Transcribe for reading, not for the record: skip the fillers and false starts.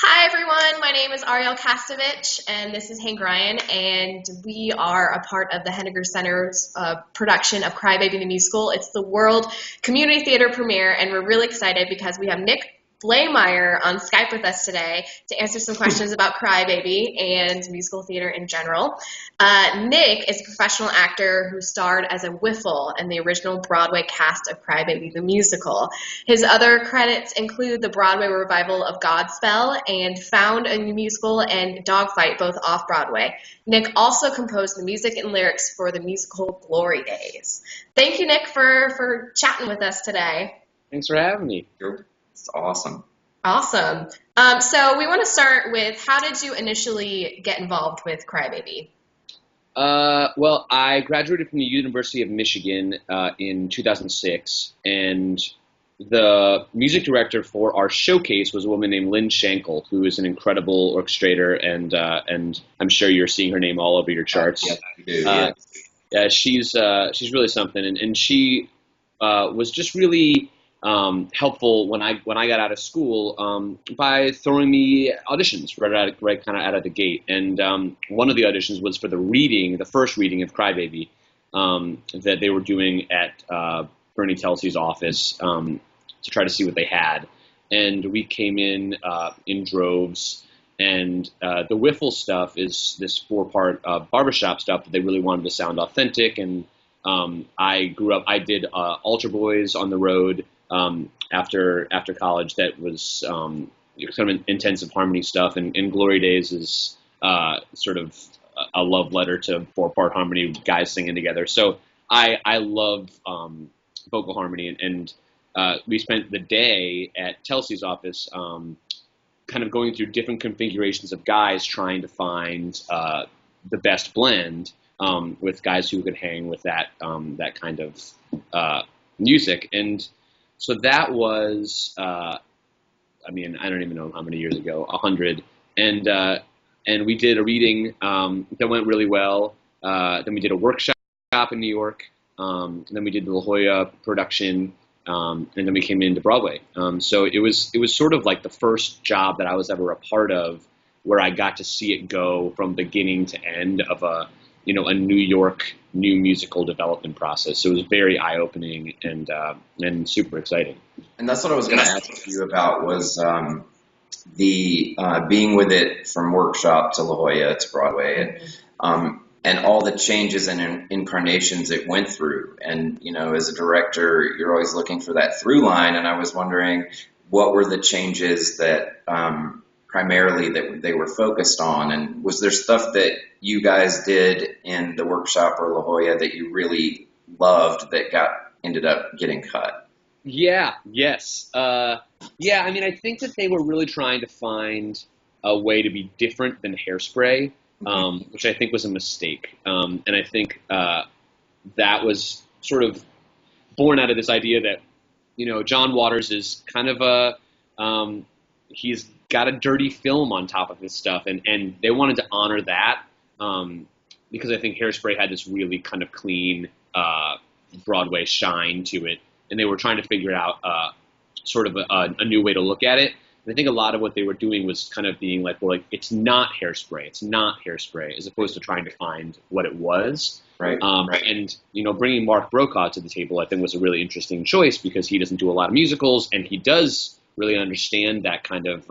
Hi everyone, my name is Ariel Kastovich and this is Rion, and we are a part of the Henegar Center's production of Crybaby the Musical. It's the World Community Theater premiere and we're really excited because we have Nick Blaemire on Skype with us today to answer some questions about Crybaby and musical theater in general. Nick is a professional actor who starred as a Whiffle in the original Broadway cast of Crybaby the Musical. His other credits include the Broadway revival of Godspell and Found a Musical and Dogfight, both off-Broadway. Nick also composed the music and lyrics for the musical Glory Days. Thank you, Nick, for chatting with us today. Thanks for having me. It's awesome. Awesome. So we want to start with, how did you initially get involved with Crybaby? Well, I graduated from the University of Michigan in 2006, and the music director for our showcase was a woman named Lynn Schenkel, who is an incredible orchestrator, and I'm sure you're seeing her name all over your charts. Yeah, you do. Yeah, she's really something, and she was just really helpful when I got out of school by throwing me auditions right kind of out of the gate. And one of the auditions was for the first reading of Crybaby that they were doing at Bernie Telsey's office to try to see what they had. And we came in droves. And the Whiffle stuff is this 4-part barbershop stuff that they really wanted to sound authentic. And I did Altar Boys on the road after college. That was kind of intensive harmony stuff. And Glory Days is sort of a love letter to 4-part harmony, guys singing together. So I love vocal harmony, and we spent the day at Telsey's office kind of going through different configurations of guys trying to find the best blend with guys who could hang with that kind of music. And so that was, I don't even know how many years ago, 100. And we did a reading that went really well. Then we did a workshop in New York. And then we did the La Jolla production. And then we came into Broadway. So it was sort of like the first job that I was ever a part of, where I got to see it go from beginning to end of a New York new musical development process. So it was very eye-opening and super exciting. And that's what I was going to ask you about, was the being with it from workshop to La Jolla to Broadway, and all the changes and incarnations it went through. And, as a director, you're always looking for that through line. And I was wondering, what were the changes that primarily that they were focused on? And was there stuff that you guys did in the workshop or La Jolla that you really loved that ended up getting cut? Yeah, yes. I think that they were really trying to find a way to be different than Hairspray, which I think was a mistake. And I think that was sort of born out of this idea that, John Waters is kind of he's got a dirty film on top of his stuff, and they wanted to honor that because I think Hairspray had this really kind of clean Broadway shine to it, and they were trying to figure out sort of a new way to look at it. And I think a lot of what they were doing was kind of being like, well, it's not Hairspray, as opposed to trying to find what it was. Right. And, bringing Mark Brokaw to the table, I think, was a really interesting choice, because he doesn't do a lot of musicals, and he does really understand that kind of,